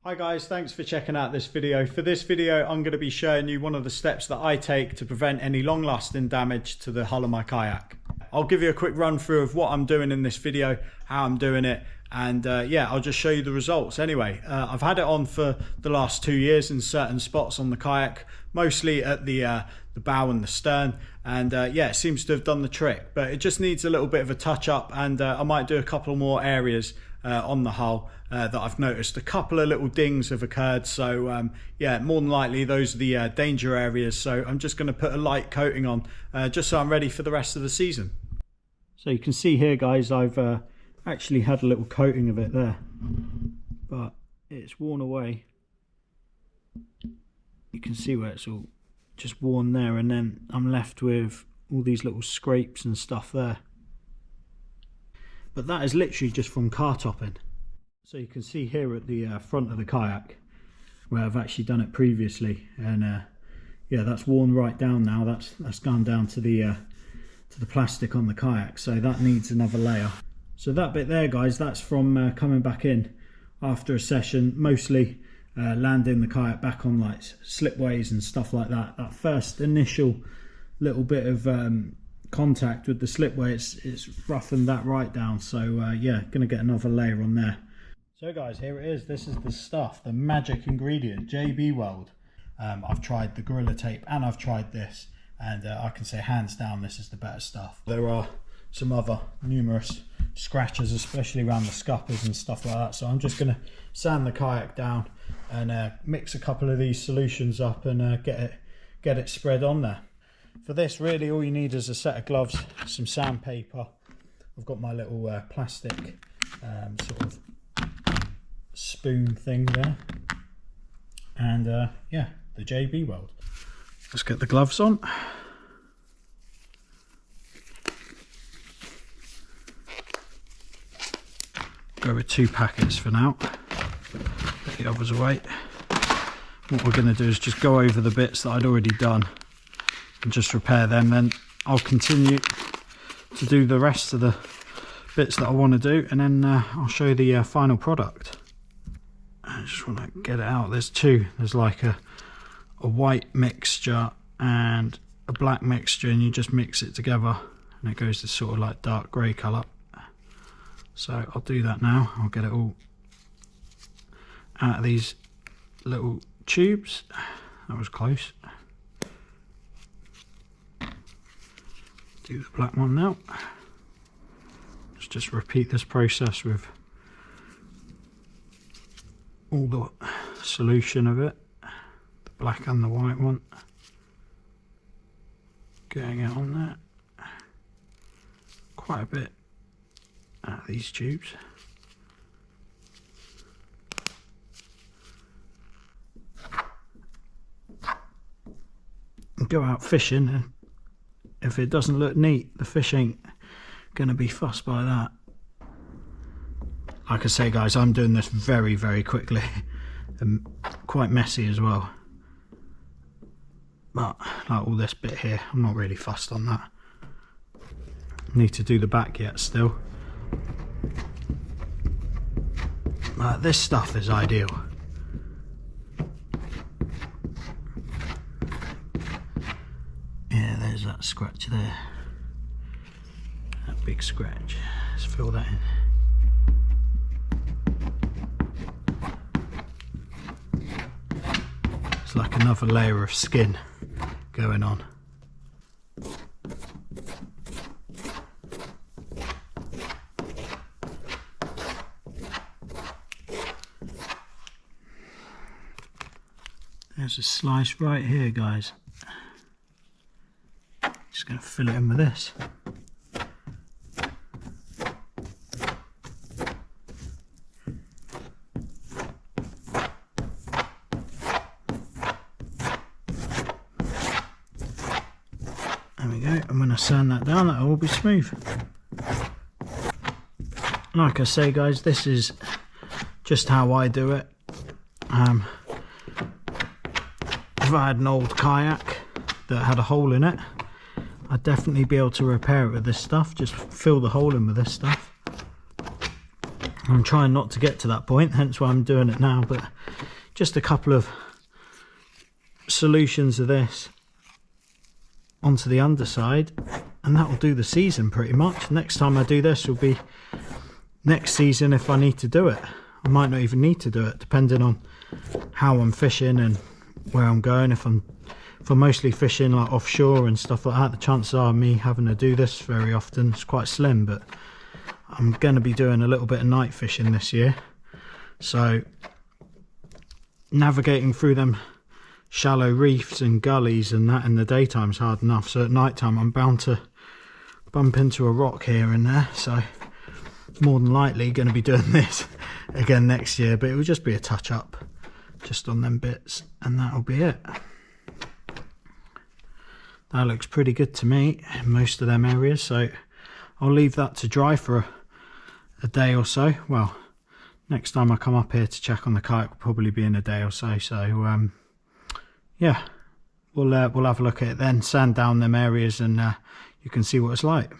Hi guys, thanks for checking out this video. For this video, I'm going to be showing you one of the steps that I take to prevent any long-lasting damage to the hull of my kayak. I'll give you a quick run through of what I'm doing in this video, how I'm doing it, and yeah, I'll just show you the results. Anyway, I've had it on for the last 2 years in certain spots on the kayak, mostly at the bow and the stern, and yeah, it seems to have done the trick, but it just needs a little bit of a touch up, and I might do a couple more areas on the hull that I've noticed. A couple of little dings have occurred, so yeah, more than likely those are the danger areas, so I'm just going to put a light coating on just so I'm ready for the rest of the season. So you can see here guys, I've actually had a little coating of it there, but it's worn away. You can see where it's all just worn there, and then I'm left with all these little scrapes and stuff there. But that is literally just from car topping. So you can see here at the front of the kayak where I've actually done it previously, and yeah, that's worn right down now. That's gone down to the plastic on the kayak, so that needs another layer. So that bit there guys, that's from coming back in after a session, mostly landing the kayak back on like slipways and stuff like that. That first initial little bit of contact with the slipway, it's roughened that right down, so yeah, gonna get another layer on there. So guys, here it is. This is the stuff, the magic ingredient, JB Weld. I've tried the Gorilla Tape and I've tried this, and I can say hands down this is the better stuff. There are some other numerous scratches, especially around the scuppers and stuff like that, so I'm just going to sand the kayak down and mix a couple of these solutions up and get it spread on there. For this, really all you need is a set of gloves, some sandpaper. I've got my little plastic sort of spoon thing there, and yeah, the JB Weld. Let's get the gloves on. Go with 2 packets for now, put the others away. What we're going to do is just go over the bits that I'd already done and just repair them, then I'll continue to do the rest of the bits that I want to do, and then I'll show you the final product. I just want to get it out. There's two. There's like a white mixture and a black mixture, and you just mix it together and it goes to sort of like dark grey colour. So I'll do that now. I'll get it all out of these little tubes. That was close. Do the black one now. Just repeat this process with all the solution of it, the black and the white one, going out on that. Quite a bit out of these tubes. And go out fishing, and if it doesn't look neat, the fish ain't gonna be fussed by that. Like I say guys, I'm doing this very quickly and quite messy as well, but like all this bit here, I'm not really fussed on that. Need to do the back yet still. This stuff is ideal. Yeah, there's that scratch there, that big scratch. Let's fill that in. It's like another layer of skin going on. There's a slice right here guys. Just going to fill it in with this. There we go, and when I sand that down, that'll all be smooth. Like I say guys, this is just how I do it. If I had an old kayak that had a hole in it, I'd definitely be able to repair it with this stuff. Just fill the hole in with this stuff. I'm trying not to get to that point, hence why I'm doing it now. But just a couple of solutions of this onto the underside, and that will do the season pretty much. Next time I do this will be next season if I need to do it. I might not even need to do it, depending on how I'm fishing and where I'm going. If I'm mostly fishing like offshore and stuff like that, the chances are me having to do this very often is quite slim. But I'm going to be doing a little bit of night fishing this year, so navigating through them shallow reefs and gullies and that in the daytime is hard enough, so at night time I'm bound to bump into a rock here and there. So more than likely going to be doing this again next year, but it will just be a touch up just on them bits, and that'll be it. That looks pretty good to me in most of them areas, so I'll leave that to dry for a day or so. Well, next time I come up here to check on the kayak will probably be in a day or so. So yeah, we'll have a look at it then, sand down them areas, and you can see what it's like.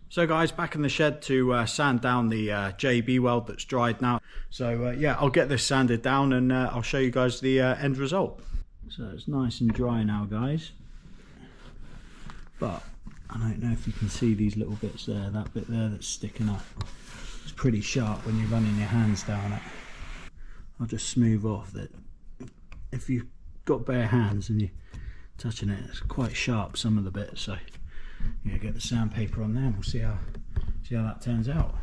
So guys, back in the shed to sand down the JB Weld that's dried now. So yeah, I'll get this sanded down and I'll show you guys the end result. So it's nice and dry now, guys. But I don't know if you can see these little bits there, that bit there that's sticking up. It's pretty sharp when you're running your hands down it. I'll just smooth off that. If you've got bare hands and you're touching it, it's quite sharp, some of the bits. So yeah, get the sandpaper on there and we'll see how that turns out.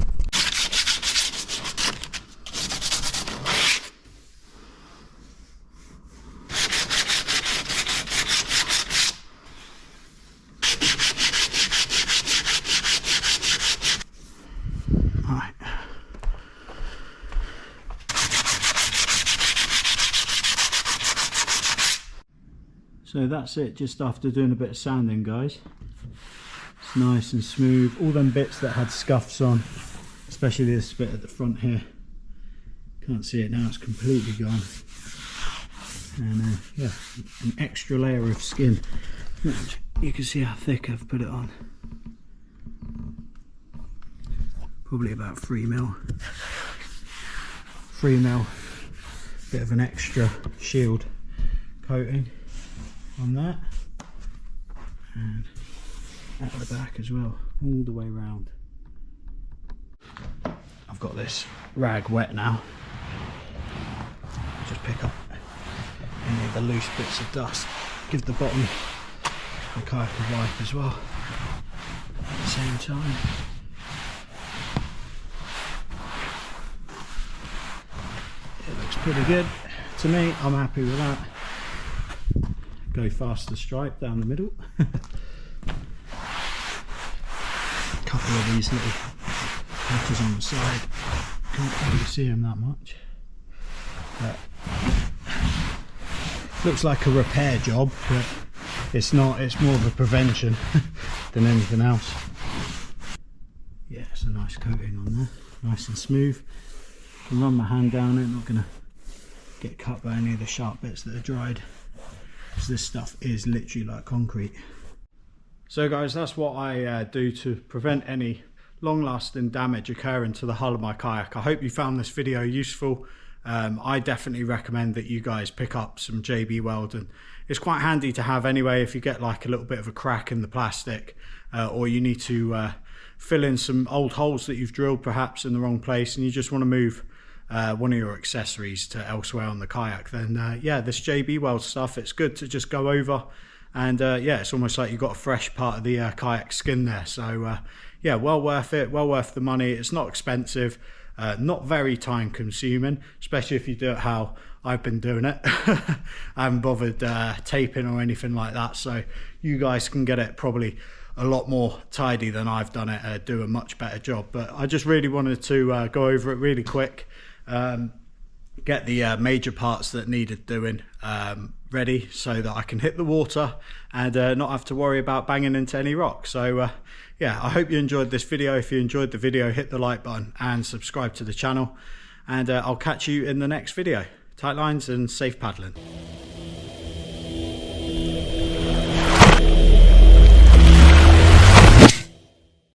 Right. So that's it, just after doing a bit of sanding, guys. It's nice and smooth. All them bits that had scuffs on, especially this bit at the front here, can't see it now, it's completely gone. And yeah, an extra layer of skin. You can see how thick I've put it on. Probably about 3 mil. 3 mil. Bit of an extra shield coating on that. And at the back as well, all the way round. I've got this rag wet now. Just pick up any of the loose bits of dust. Give the bottom of the kayak a wipe as well at the same time. It looks pretty good to me. I'm happy with that. Go faster stripe down the middle. Couple of these little patches on the side, can't really see them that much, but looks like a repair job, but it's not, it's more of a prevention than anything else. Yeah, it's a nice coating on there, nice and smooth. I can run my hand down it, not gonna get cut by any of the sharp bits that are dried, because this stuff is literally like concrete. So guys, that's what I do to prevent any long-lasting damage occurring to the hull of my kayak. I hope you found this video useful. I definitely recommend that you guys pick up some JB Weld, and it's quite handy to have anyway if you get like a little bit of a crack in the plastic, or you need to fill in some old holes that you've drilled perhaps in the wrong place, and you just want to move one of your accessories to elsewhere on the kayak. Then yeah, this JB Weld stuff, it's good to just go over. And yeah, it's almost like you've got a fresh part of the kayak skin there. So yeah, well worth it, well worth the money. It's not expensive, not very time consuming, especially if you do it how I've been doing it. I haven't bothered taping or anything like that, so you guys can get it probably a lot more tidy than I've done it, do a much better job. But I just really wanted to go over it really quick. get the major parts that needed doing ready so that I can hit the water and not have to worry about banging into any rock. So yeah, I hope you enjoyed this video. If you enjoyed the video, hit the like button and subscribe to the channel, and I'll catch you in the next video. Tight lines and safe paddling.